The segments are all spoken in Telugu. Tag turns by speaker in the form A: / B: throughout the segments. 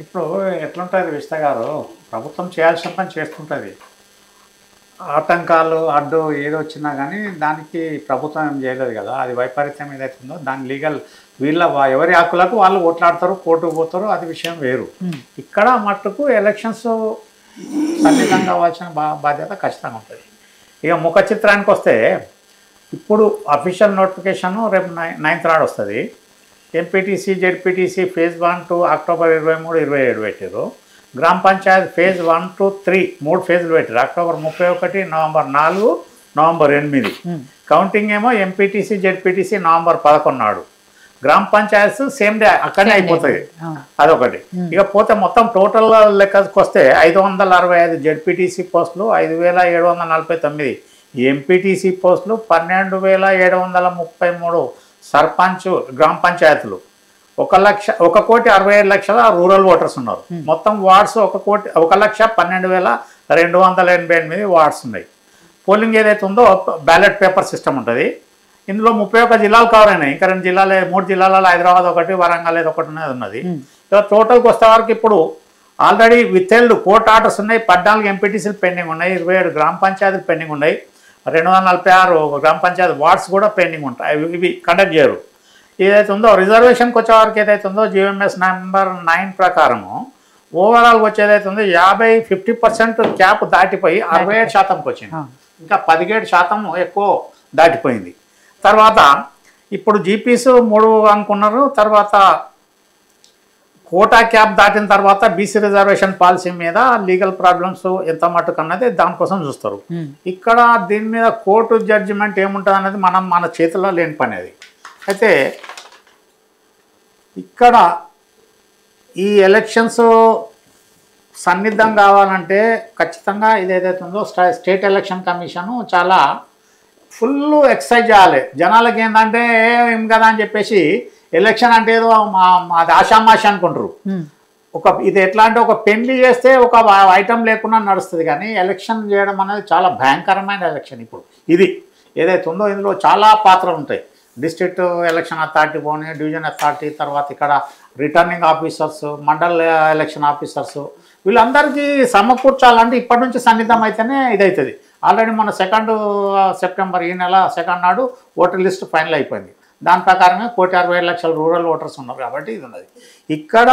A: ఇప్పుడు ఎట్లుంటుంది విష్ణ గారు, ప్రభుత్వం చేయాల్సిన పని చేస్తుంటుంది. ఆటంకాలు అడ్డు ఏదొచ్చినా కానీ దానికి ప్రభుత్వం ఏం చేయలేదు కదా. అది వైపరీత్యం ఏదైతుందో దాని లీగల్ ఎవరి హక్కులకు వాళ్ళు ఓట్లాడతారు, కోర్టుకు పోతారు, అది విషయం వేరు. ఇక్కడ మట్టుకు ఎలక్షన్స్ సన్నిధంగా కావాల్సిన బాధ్యత ఖచ్చితంగా ఉంటుంది. ఇక ముఖ చిత్రానికి వస్తే ఇప్పుడు అఫీషియల్ నోటిఫికేషన్ రేపు 9th నాడు వస్తుంది. MPTC ZPTC phase 1 to October 23, 27 పెట్టారు. గ్రామ పంచాయత్ ఫేజ్ 1 to 3 3 ఫేజ్లు పెట్టారు. October 31, November 4, November 8. కౌంటింగ్ ఏమో ఎంపీటీసీ జెడ్పీటీసీ నవంబర్ 11 నాడు. గ్రామ పంచాయత్ సేమ్ డే అక్కడనే అయిపోతుంది. అదొకటి. ఇక పోతే మొత్తం టోటల్ లెక్కకు వస్తే 565 జెడ్పీటీసీ పోస్టులు, 5749 ఎంపీటీసీ పోస్టులు, 12,733 సర్పంచ్ గ్రామ పంచాయతీలు, 1,65,00,000 రూరల్ ఓటర్స్ ఉన్నారు. మొత్తం వార్డ్స్ 1,12,288 వార్డ్స్ ఉన్నాయి. పోలింగ్ ఏదైతే ఉందో బ్యాలెట్ పేపర్ సిస్టమ్ ఉంటుంది. ఇందులో 31 జిల్లాలు కవర్ అయినాయి. ఇంకా 3 జిల్లాలలో హైదరాబాద్ ఒకటి, వరంగల్ ఒకటి ఉన్నది. టోటల్కి వస్తే వరకు ఇప్పుడు ఆల్రెడీ వితెల్డ్ కోర్టు ఆర్డర్స్ ఉన్నాయి. 14 ఎంపీటీసీలు పెండింగ్ ఉన్నాయి, 27 గ్రామ పంచాయతీలు పెండింగ్ ఉన్నాయి, 246 గ్రామ పంచాయతీ వార్డ్స్ కూడా పెండింగ్ ఉంటాయి. ఇవి కండక్ట్ చేయరు. ఏదైతే ఉందో రిజర్వేషన్కి వచ్చేవారికి ఏదైతే ఉందో జిఎంఎస్ నెంబర్ 9 ప్రకారము ఓవరాల్గా వచ్చేదైతే ఉందో 50% క్యాప్ దాటిపోయి 67%కి వచ్చింది. ఇంకా 17% ఎక్కువ దాటిపోయింది. తర్వాత ఇప్పుడు జీపీస్ 3 అనుకున్నారు. తర్వాత కోటా క్యాప్ దాటిన తర్వాత బీసీ రిజర్వేషన్ పాలసీ మీద లీగల్ ప్రాబ్లమ్స్ ఎంత మటుకు అన్నది దానికోసం చూస్తారు. ఇక్కడ దీని మీద కోర్టు జడ్జిమెంట్ ఏముంటుంది అన్నది మన చేతిలో లేని పని అది. అయితే ఇక్కడ ఈ ఎలక్షన్స్ సన్నిద్ధం కావాలంటే ఖచ్చితంగా ఇది ఏదైతే ఉందో స్టేట్ ఎలక్షన్ కమిషను చాలా ఫుల్ ఎక్సర్సైజ్ చేయాలి. జనాలకి ఏంటంటే ఏం కదా అని చెప్పేసి ఎలక్షన్ అంటే ఏదో అది ఆషామాషి అనుకుంటారు. ఇది ఎట్లా అంటే ఒక పెళ్లి చేస్తే ఒక ఐటెం లేకుండా నడుస్తుంది, కానీ ఎలక్షన్ చేయడం అనేది చాలా భయంకరమైన ఎలక్షన్. ఇప్పుడు ఇది ఏదైతే ఉందో ఇందులో చాలా పాత్రలు ఉంటాయి. డిస్ట్రిక్ట్ ఎలక్షన్ అథారిటీ పోనీ, డివిజన్ అథారిటీ, తర్వాత ఇక్కడ returning officers, mandal election officers, వీళ్ళందరికీ సమకూర్చాలంటే ఇప్పటి నుంచి సన్నిధం అయితేనే ఇదవుతుంది. ఆల్రెడీ మన 2 సెప్టెంబర్ ఈ నెల 2 నాడు ఓటర్ లిస్ట్ ఫైనల్ అయిపోయింది. దాని ప్రకారమే 1,60,00,000 రూరల్ ఓటర్స్ ఉన్నారు కాబట్టి ఇది ఉన్నది. ఇక్కడ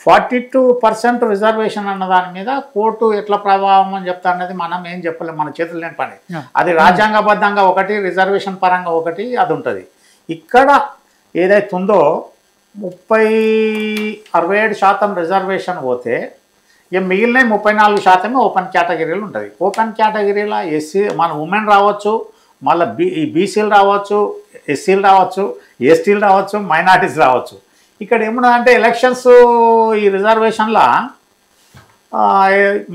A: 42% రిజర్వేషన్ అన్న దాని మీద కోర్టు ఎట్లా ప్రభావం అని చెప్తా అనేది మనం ఏం చెప్పలేము, మన చేతులు లేని పని. అది రాజ్యాంగబద్ధంగా ఒకటి, రిజర్వేషన్ పరంగా ఒకటి అది ఉంటుంది. ఇక్కడ ఏదైతే ఉందో 67% రిజర్వేషన్ పోతే ఇక మిగిలిన 34% ఓపెన్ కేటగిరీలు ఉంటుంది. ఓపెన్ కేటగిరీలో ఎస్సీ మన ఉమెన్ రావచ్చు, మళ్ళీ బీసీలు రావచ్చు, ఎస్సీలు రావచ్చు, ఎస్టీలు రావచ్చు, మైనార్టీస్ రావచ్చు. ఇక్కడ ఏమున్నదంటే ఎలక్షన్స్ ఈ రిజర్వేషన్లో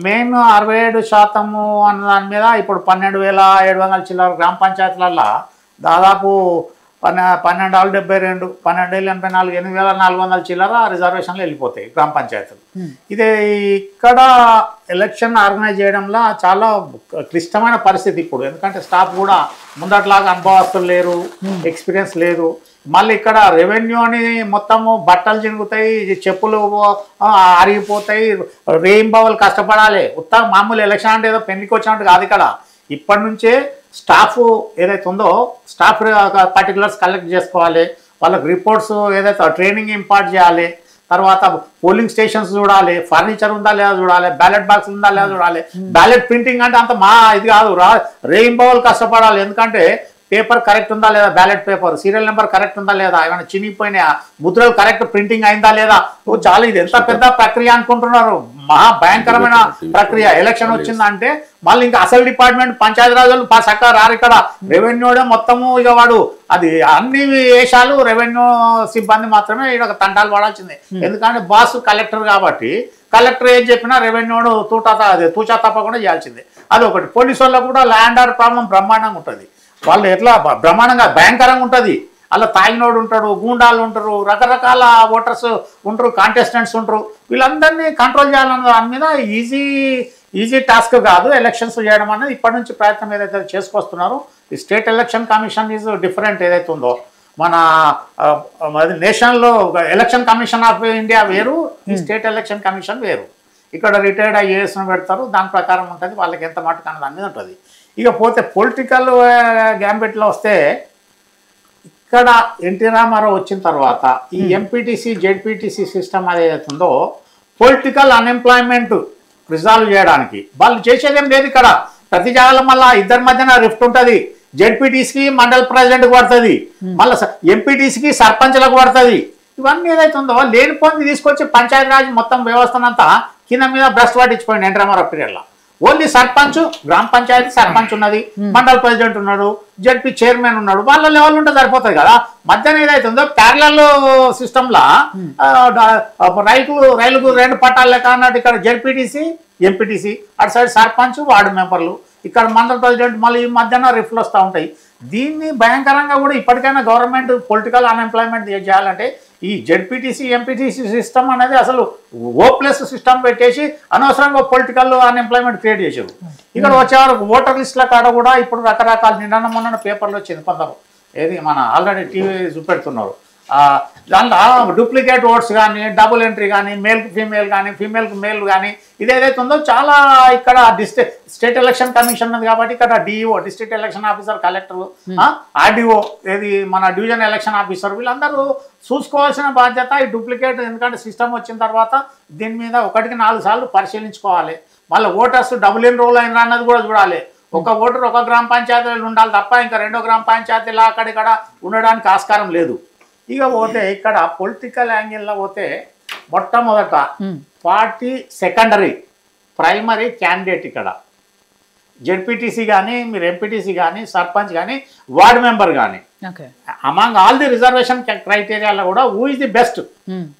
A: మెయిన్ 67% అన్న దాని మీద ఇప్పుడు 12,700 చిల్లర గ్రామ పంచాయతీలలో దాదాపు 12,72, 12,84, 8,400 చిల్లర రిజర్వేషన్లు వెళ్ళిపోతాయి గ్రామ పంచాయతీలు. ఇదే ఇక్కడ ఎలక్షన్ ఆర్గనైజ్ చేయడంలో చాలా క్లిష్టమైన పరిస్థితి ఇప్పుడు. ఎందుకంటే స్టాఫ్ కూడా ముందట్లాగా అనుభవస్తులు లేరు, ఎక్స్పీరియన్స్ లేదు. మళ్ళీ ఇక్కడ రెవెన్యూ అని మొత్తము బట్టలు చినుగుతాయి, చెప్పులు అరిగిపోతాయి, రేయింబవలు కష్టపడాలి. మామూలు ఎలక్షన్ అంటే ఏదో పెళ్లికి వచ్చినట్టు కాదు. ఇక్కడ ఇప్పటి నుంచే స్టాఫ్ ఏదైతే ఉందో స్టాఫ్ పర్టికులర్స్ కలెక్ట్ చేసుకోవాలి, వాళ్ళకి రిపోర్ట్స్ ఏదైతే ట్రైనింగ్ ఇంపార్ట్ చేయాలి, తర్వాత పోలింగ్ స్టేషన్స్ చూడాలి, ఫర్నిచర్ ఉందా లేదా చూడాలి, బ్యాలెట్ బాక్స్ ఉందా లేదా చూడాలి. బ్యాలెట్ ప్రింటింగ్ అంటే అంత ఇది కాదు, రేయింబవలు కష్టపడాలి. ఎందుకంటే పేపర్ కరెక్ట్ ఉందా లేదా, ballot paper serial number correct ఉందా లేదా, ఏమైనా చినిగిపోయినా ముద్రలు కరెక్ట్ ప్రింటింగ్ అయిందా లేదా. చాలా ఇది ఎంత పెద్ద ప్రక్రియ అనుకుంటున్నారు, మహా భయంకరమైన ప్రక్రియ. ఎలక్షన్ వచ్చిందంటే మళ్ళీ ఇంకా అసలు డిపార్ట్మెంట్ పంచాయతీరాజులు చక్కగా రారు. ఇక్కడ రెవెన్యూడే మొత్తము ఇక వాడు అది అన్ని వేషాలు రెవెన్యూ సిబ్బంది మాత్రమే ఇక్కడ తంటాలు పడాల్సిందే. ఎందుకంటే బాస్ కలెక్టర్ కాబట్టి కలెక్టర్ ఏం చెప్పినా రెవెన్యూడు తూచా తప్పకుండా చేయాల్సిందే. అదొకటి. పోలీసు వాళ్ళకు కూడా ల్యాండ్ ఆర్డర్ ప్రాబ్లం బ్రహ్మాండంగా ఉంటుంది. వాళ్ళు ఎట్లా బ్రహ్మాండంగా భయంకరంగా ఉంటుంది. అలా తాగినోడు ఉంటాడు, గూండాలు ఉంటారు, రకరకాల ఓటర్స్ ఉంటారు, కాంటెస్టెంట్స్ ఉంటారు. వీళ్ళందరినీ కంట్రోల్ చేయాలన్న దాని మీద ఈజీ టాస్క్ కాదు ఎలక్షన్స్ చేయడం అనేది. ఇప్పటి నుంచి ప్రయత్నం ఏదైతే చేసుకొస్తున్నారో ఈ state election commission is different ఏదైతే ఉందో మన నేషనల్లో ఎలక్షన్ కమిషన్ ఆఫ్ ఇండియా వేరు, ఈ స్టేట్ ఎలక్షన్ కమిషన్ వేరు. ఇక్కడ రిటైర్డ్ ఐఏఎస్ను పెడతారు, దాని ప్రకారం ఉంటుంది, వాళ్ళకి ఎంత మటుకు అన్నది అనేది ఉంటుంది. ఇక పోతే పొలిటికల్ గ్యాంబిట్లో వస్తే ఇక్కడ ఎన్టీ రామారావు వచ్చిన తర్వాత ఈ ఎంపీటీసీ జెడ్పీటీసీ సిస్టమ్ అదేదైతుందో పొలిటికల్ అన్ఎంప్లాయ్మెంట్ రిజాల్వ్ చేయడానికి వాళ్ళు చేసేదేం లేదు. ఇక్కడ ప్రతి జాగాలో మళ్ళీ ఇద్దరి మధ్యన రిఫ్ట్ ఉంటుంది. జెడ్పీటీసీకి మండల ప్రెసిడెంట్కి పడుతుంది, మళ్ళీ ఎంపీటీసీకి సర్పంచ్లకు పడుతుంది. ఇవన్నీ ఏదైతుందో లేనిపోయింది తీసుకొచ్చి పంచాయతీరాజ్ మొత్తం వ్యవస్థనంతా కింద మీద భ్రష్టు పట్టించిపోయింది ఎన్టీ రామారావు పీరియడ్లో. ఓన్లీ సర్పంచ్, గ్రామ పంచాయతీ సర్పంచ్ ఉన్నది, మండల ప్రెసిడెంట్ ఉన్నాడు, జడ్పీ చైర్మన్ ఉన్నాడు, వాళ్ళ లెవెల్ ఉంటే సరిపోతుంది కదా. మధ్యాహ్నం ఏదైతుందో ప్యారలల్ సిస్టమ్లా రైలుకు 2 పట్టాలు లెక్క అన్నట్టు ఇక్కడ జడ్పీటీసీ ఎంపీటీసీ, అటు సైడ్ సర్పంచ్ వార్డు మెంబర్లు, ఇక్కడ మండల ప్రెసిడెంట్, మళ్ళీ ఈ మధ్యాహ్నం రిఫ్లు వస్తూ ఉంటాయి. దీన్ని భయంకరంగా కూడా ఇప్పటికైనా గవర్నమెంట్ పొలిటికల్ అన్ఎంప్లాయ్మెంట్ చేయాలంటే ఈ జెడ్పీటీసీ ఎంపీటీసీ సిస్టమ్ అనేది అసలు ఓప్లెస్ సిస్టమ్ పెట్టేసి అనవసరంగా పొలిటికల్ అన్ఎంప్లాయ్మెంట్ క్రియేట్ చేసారు. ఇక్కడ వచ్చేవారు ఓటర్ లిస్టుల కాడ కూడా ఇప్పుడు రకరకాల నిన్న మొన్న పేపర్లు వచ్చింది కొందరు, ఏది మన ఆల్రెడీ టీవీ చూపెడుతున్నారు, దాంట్లో డూప్లికేట్ ఓట్స్ కానీ, డబుల్ ఎంట్రీ కానీ, మేల్కి ఫీమేల్ కానీ, ఫీమేల్కి మేల్ కానీ, ఇదేదైతే ఉందో చాలా ఇక్కడ స్టేట్ ఎలక్షన్ కమిషన్ ఉంది కాబట్టి ఇక్కడ DEO, district election officer, collector, RDO, ఏది మన డివిజన్ ఎలక్షన్ ఆఫీసర్, వీళ్ళందరూ చూసుకోవాల్సిన బాధ్యత ఈ డూప్లికేట్. ఎందుకంటే సిస్టమ్ వచ్చిన తర్వాత దీని మీద 1కి 4 సార్లు పరిశీలించుకోవాలి. మళ్ళీ ఓటర్స్ డబుల్ ఎన్రోల్ అయినా అన్నది కూడా చూడాలి. ఒక ఓటర్ ఒక గ్రామ పంచాయతీలో ఉండాలి తప్ప ఇంకా 2వ గ్రామ పంచాయతీలో అక్కడిక్కడ ఉండడానికి ఆస్కారం లేదు. ఇక పోతే ఇక్కడ పొలిటికల్ యాంగిల్లో పోతే మొట్టమొదట పార్టీ సెకండరీ, ప్రైమరీ క్యాండిడేట్ ఇక్కడ జెడ్పీటీసీ కానీ, మీరు ఎంపీటీసీ కానీ, సర్పంచ్ కానీ, వార్డు మెంబర్ కానీ, అమాంగ్ ఆల్ ది రిజర్వేషన్ క్రైటీరియాలో కూడా హూ ఇస్ ది బెస్ట్.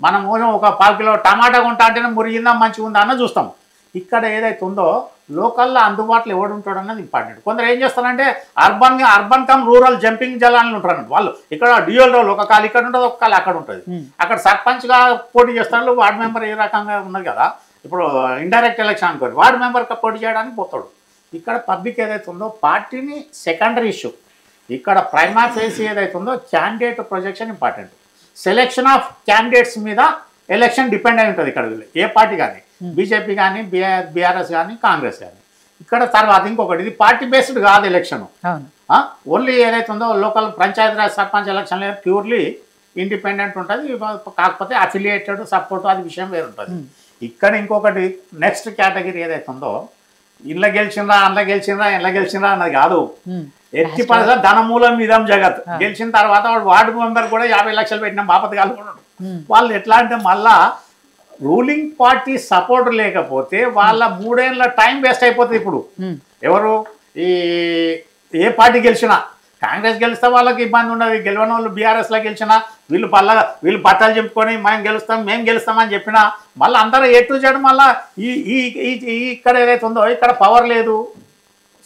A: మనం ఒక 1/4 కిలో టమాటా కొంటా అంటేనే మురిగిందా మంచిగా ఉందా అన్న చూస్తాం. ఇక్కడ ఏదైతే ఉందో లోకల్లో అందుబాటులో ఎవడు ఉంటాడు అన్నది ఇంపార్టెంట్. కొందరు ఏం చేస్తారంటే అర్బన్ కమ్ రూరల్ జంపింగ్ జలాన్ని ఉంటారు వాళ్ళు. ఇక్కడ డ్యూయల్ రోల్, ఒక కాలు ఇక్కడ ఉంటుంది, ఒక కాలు అక్కడ ఉంటుంది. అక్కడ సర్పంచ్గా పోటీ చేస్తారు, వార్డు మెంబర్ ఏ రకంగా ఉన్నది కదా. ఇప్పుడు ఇండైరెక్ట్ ఎలక్షన్ అనుకోండి, వార్డు మెంబర్గా పోటీ చేయడానికి పోతాడు. ఇక్కడ పబ్లిక్ ఏదైతే ఉందో పార్టీని సెకండరీ ఇష్యూ. ఇక్కడ ప్రైమా ఫేస్ ఏదైతే ఉందో candidate projection important. Selection of candidates మీద ఎలక్షన్ డిపెండ్ అయి ఉంటుంది ఇక్కడ ఏ పార్టీ కానీ, బీజేపీ కానీ, బీఆర్ఎస్ కానీ, కాంగ్రెస్ కానీ. ఇక్కడ తర్వాత ఇంకొకటి, ఇది పార్టీ బేస్డ్ కాదు ఎలక్షన్, ఓన్లీ ఏదైతే ఉందో local Panchayati Raj sarpanch election purely independent ఉంటుంది. కాకపోతే అఫిలియేటెడ్ సపోర్ట్ అది విషయం వేరు ఉంటుంది. ఇక్కడ ఇంకొకటి నెక్స్ట్ కేటగిరీ ఏదైతే ఉందో ఇళ్ళ గెలిచిందా, అండ్ల గెలిచిందా, ఇళ్ళ గెలిచిందా అన్నది కాదు. ఎట్టి పరిస్థితుల్లో ధనమూలం ఇదం జగత్. గెలిచిన తర్వాత వాడు వార్డు మెంబర్ కూడా 50 లక్షలు పెట్టిన బాపతి కాదు కూడా వాళ్ళు. ఎట్లా అంటే మళ్ళా రూలింగ్ పార్టీ సపోర్ట్ లేకపోతే వాళ్ళ 3 ఏళ్ళ టైం వేస్ట్ అయిపోతుంది. ఇప్పుడు ఎవరు ఏ పార్టీ గెలిచినా, కాంగ్రెస్ గెలిస్తే వాళ్ళకి ఇబ్బంది ఉండదు, గెలవని వాళ్ళు బీఆర్ఎస్లో గెలిచినా వీళ్ళు పట్టాలు చెప్పుకొని మేము గెలుస్తామని చెప్పినా మళ్ళీ అందరూ ఎటు చేయడం. మళ్ళీ ఇక్కడ ఏదైతే ఉందో ఇక్కడ పవర్ లేదు,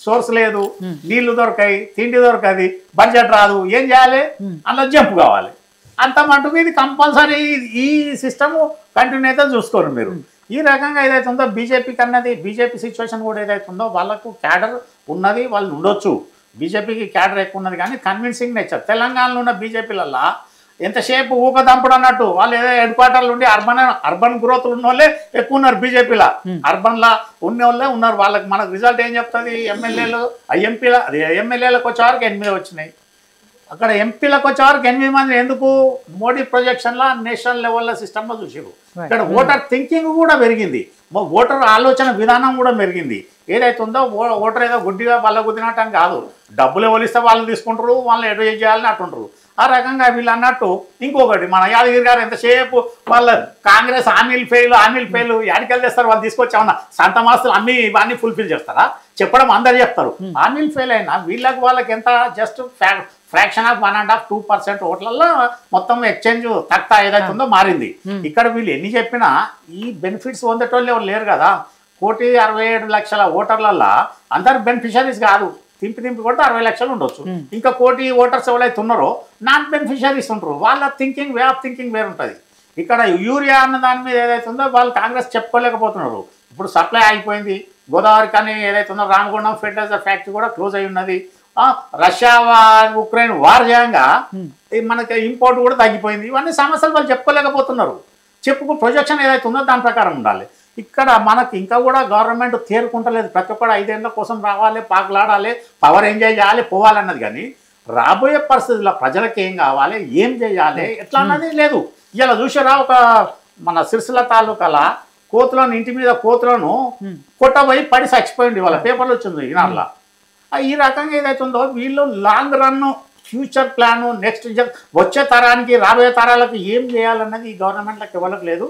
A: సోర్స్ లేదు, నీళ్లు దొరకాయి, తిండి దొరకది, బడ్జెట్ రాదు, ఏం చేయాలి, అందులో జంపు కావాలి. అంత మటుకు ఇది కంపల్సరీ ఈ సిస్టమ్ కంటిన్యూ అయితే చూసుకోరు మీరు. ఈ రకంగా ఏదైతే ఉందో బీజేపీకి అన్నది, బీజేపీ సిచ్యువేషన్ కూడా ఏదైతే ఉందో వాళ్ళకు క్యాడర్ ఉన్నది, వాళ్ళు ఉండొచ్చు. బీజేపీకి క్యాడర్ ఎక్కువ ఉన్నది కానీ కన్విన్సింగ్ నేచర్. తెలంగాణలో ఉన్న బీజేపీలల్లా ఎంతసేపు ఊకదంపుడు అన్నట్టు వాళ్ళు ఏదో హెడ్ క్వార్టర్లు ఉండి అర్బన్ గ్రోత్లు ఉన్న వాళ్ళే ఎక్కువ ఉన్నారు బీజేపీలో. అర్బన్లా ఉన్న వాళ్ళే ఉన్నారు. వాళ్ళకి మనకు రిజల్ట్ ఏం చెప్తుంది, ఎమ్మెల్యేలు ఎమ్మెల్యేలకు వచ్చేవారికి 8 వచ్చినాయి, అక్కడ ఎంపీలకు వచ్చేవారికి 8 మంది. ఎందుకు? మోడీ ప్రొజెక్షన్లో నేషనల్ లెవెల్లో సిస్టంలో చూసారు. ఇక్కడ ఓటర్ థింకింగ్ కూడా పెరిగింది, ఓటర్ ఆలోచన విధానం కూడా పెరిగింది. ఏదైతే ఉందో ఓటర్ ఏదో గుడ్డిగా వాళ్ళ కుదినట్టని కాదు, డబ్బులు ఎవరిస్తే వాళ్ళు తీసుకుంటారు, వాళ్ళని ఎటు చేయాలని అంటుంటారు. ఆ రకంగా వీళ్ళు అన్నట్టు ఇంకొకటి మన యాదగిరి గారు ఎంతసేపు వాళ్ళ కాంగ్రెస్ హామీలు ఫెయిల్ యాడికెళ్ళి చేస్తారు, వాళ్ళు తీసుకొచ్చామన్నా సంత మాస్తులు ఇవన్నీ ఫుల్ఫిల్ చేస్తారా? చెప్పడం అందరు చెప్తారు. హామీలు ఫెయిల్ అయినా వాళ్ళకి ఎంత జస్ట్ ఫ్రాక్షన్ ఆఫ్ 1.5-2% ఓట్లలో మొత్తం ఎక్స్చేంజ్ తక్తా ఏదైతే ఉందో మారింది. ఇక్కడ వీళ్ళు ఎన్ని చెప్పినా ఈ బెనిఫిట్స్ పొందేటోళ్ళు ఎవరు లేరు కదా. 1,67,00,000 ఓటర్లల్లో అందరు బెనిఫిషరీస్ కాదు, తింపి కొడితే 60 లక్షలు ఉండొచ్చు. ఇంకా 1 కోటి ఓటర్స్ ఎవరైతే ఉన్నారో నాన్ బెనిఫిషరీస్ ఉంటారు. వాళ్ళ థింకింగ్ వే ఆఫ్ థింకింగ్ వేరు ఉంటుంది. ఇక్కడ యూరియా అన్న దాని మీద ఏదైతే ఉందో వాళ్ళు కాంగ్రెస్ చెప్పుకోలేకపోతున్నారు. ఇప్పుడు సప్లై అయిపోయింది. గోదావరి కానీ ఏదైతే ఉందో రామగుండం ఫెర్టిలైజర్ ఫ్యాక్టరీ కూడా క్లోజ్ అయి ఉన్నది. రష్యా ఉక్రెయిన్ వార్ చేయంగా మనకి ఇంపోర్ట్ కూడా తగ్గిపోయింది. ఇవన్నీ సమస్యలు వాళ్ళు చెప్పుకోలేకపోతున్నారు. ప్రొజెక్షన్ ఏదైతే ఉందో దాని ప్రకారం ఉండాలి. ఇక్కడ మనకి ఇంకా కూడా గవర్నమెంట్ తేరుకుంటలేదు. ప్రతి ఒక్కరు 5 ఏళ్ళ కోసం రావాలి, పాకులాడాలి, పవర్ ఎంజాయ్ చేయాలి, పోవాలన్నది. కానీ రాబోయే పరిస్థితుల్లో ప్రజలకు ఏం కావాలి, ఏం చేయాలి, ఎట్లా అన్నది లేదు. ఇలా చూసారా, ఒక మన సిరిసిల్ల తాలూకాల కోతులను, ఇంటి మీద కోతులను కొట్టబోయి పడి చచ్చిపోయింది. వాళ్ళ పేపర్లు వచ్చింది ఈనాడులో. ఈ రకంగా ఏదైతే ఉందో వీళ్ళు long run future plan, next వచ్చే తరానికి, రాబోయే తరాలకు ఏం చేయాలన్నది ఈ గవర్నమెంట్లకు ఇవ్వలకు లేదు.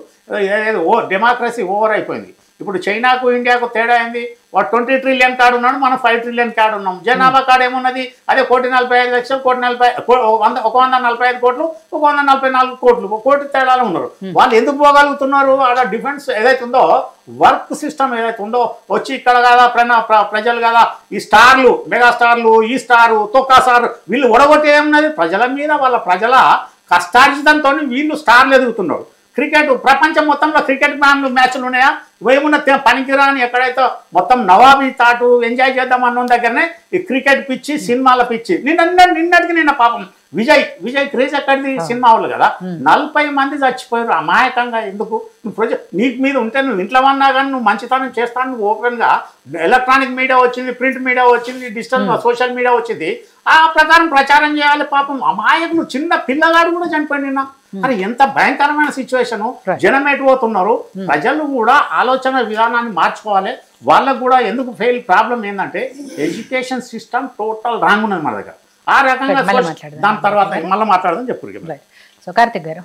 A: డెమోక్రసీ ఓవర్ అయిపోయింది. ఇప్పుడు చైనాకు ఇండియాకు తేడా అయింది. వాడు 20 ట్రిలియన్ కార్డు ఉన్నాడు, మనం 5 ట్రిలియన్ కార్డు ఉన్నాం. జనాభా కార్డు ఏమున్నది, అదే 1,45,00,000, 145 కోట్లు, 144 కోట్లు, 1 కోటి తేడాలు ఉన్నారు. వాళ్ళు ఎందుకు పోగలుగుతున్నారు? ఆడ డిఫెన్స్ ఏదైతే ఉందో, వర్క్ సిస్టమ్ ఏదైతే ఉందో, వచ్చి ఇక్కడ కదా ప్రజలు కదా, ఈ స్టార్లు, మెగా స్టార్లు, ఈ స్టారు, తొక్కా స్టార్, వీళ్ళు ఒడగొట్టి ఏమున్నది ప్రజల మీద, వాళ్ళ ప్రజల కష్టార్జితంతో వీళ్ళు స్టార్లు ఎదుగుతున్నారు. క్రికెట్ ప్రపంచం మొత్తంలో క్రికెట్ మ్యాచ్లు ఉన్నాయా? ఏమున్న పనికిరాని ఎక్కడైతే మొత్తం నవాబీ తాటు ఎంజాయ్ చేద్దాం అన్న దగ్గరనే ఈ క్రికెట్ పిచ్చి, సినిమాల పిచ్చి. నిన్న పాపం విజయ్ క్రేజ్ ఎక్కడిది? సినిమా వాళ్ళు కదా, 40 మంది చచ్చిపోయారు అమాయకంగా. ఎందుకు? నీకు మీద ఉంటే నువ్వు ఇంట్లో ఉన్నా కానీ నువ్వు మంచితనం చేస్తాను, నువ్వు ఓపెన్గా ఎలక్ట్రానిక్ మీడియా వచ్చింది, ప్రింట్ మీడియా వచ్చింది, డిజిటల్ సోషల్ మీడియా వచ్చింది, ఆ ప్రకారం ప్రచారం చేయాలి. పాపం అమాయకులు, చిన్న పిల్లగాడు కూడా చనిపోయింది నిన్న. అది ఎంత భయంకరమైన సిచ్యువేషన్. జనం ఎటుపోతున్నారు. ప్రజలు కూడా ఆలోచన విధానాన్ని మార్చుకోవాలి. వాళ్ళకు కూడా ఎందుకు ఫెయిల్ ప్రాబ్లం ఏంటంటే ఎడ్యుకేషన్ సిస్టమ్ టోటల్ రాంగ్ ఉన్నది మన దగ్గర. ఆ రకంగా దాని తర్వాత మళ్ళీ మాట్లాడదాం చెప్పు.
B: సో కార్తిక్ గారు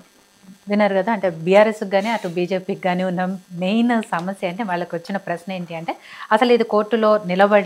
B: విన్నారు కదా, అంటే బీఆర్ఎస్కి కానీ అటు బీజేపీకి కానీ ఉన్న మెయిన్ సమస్య అంటే వాళ్ళకి వచ్చిన ప్రశ్న ఏంటి అంటే, అసలు ఇది కోర్టులో నిలబడి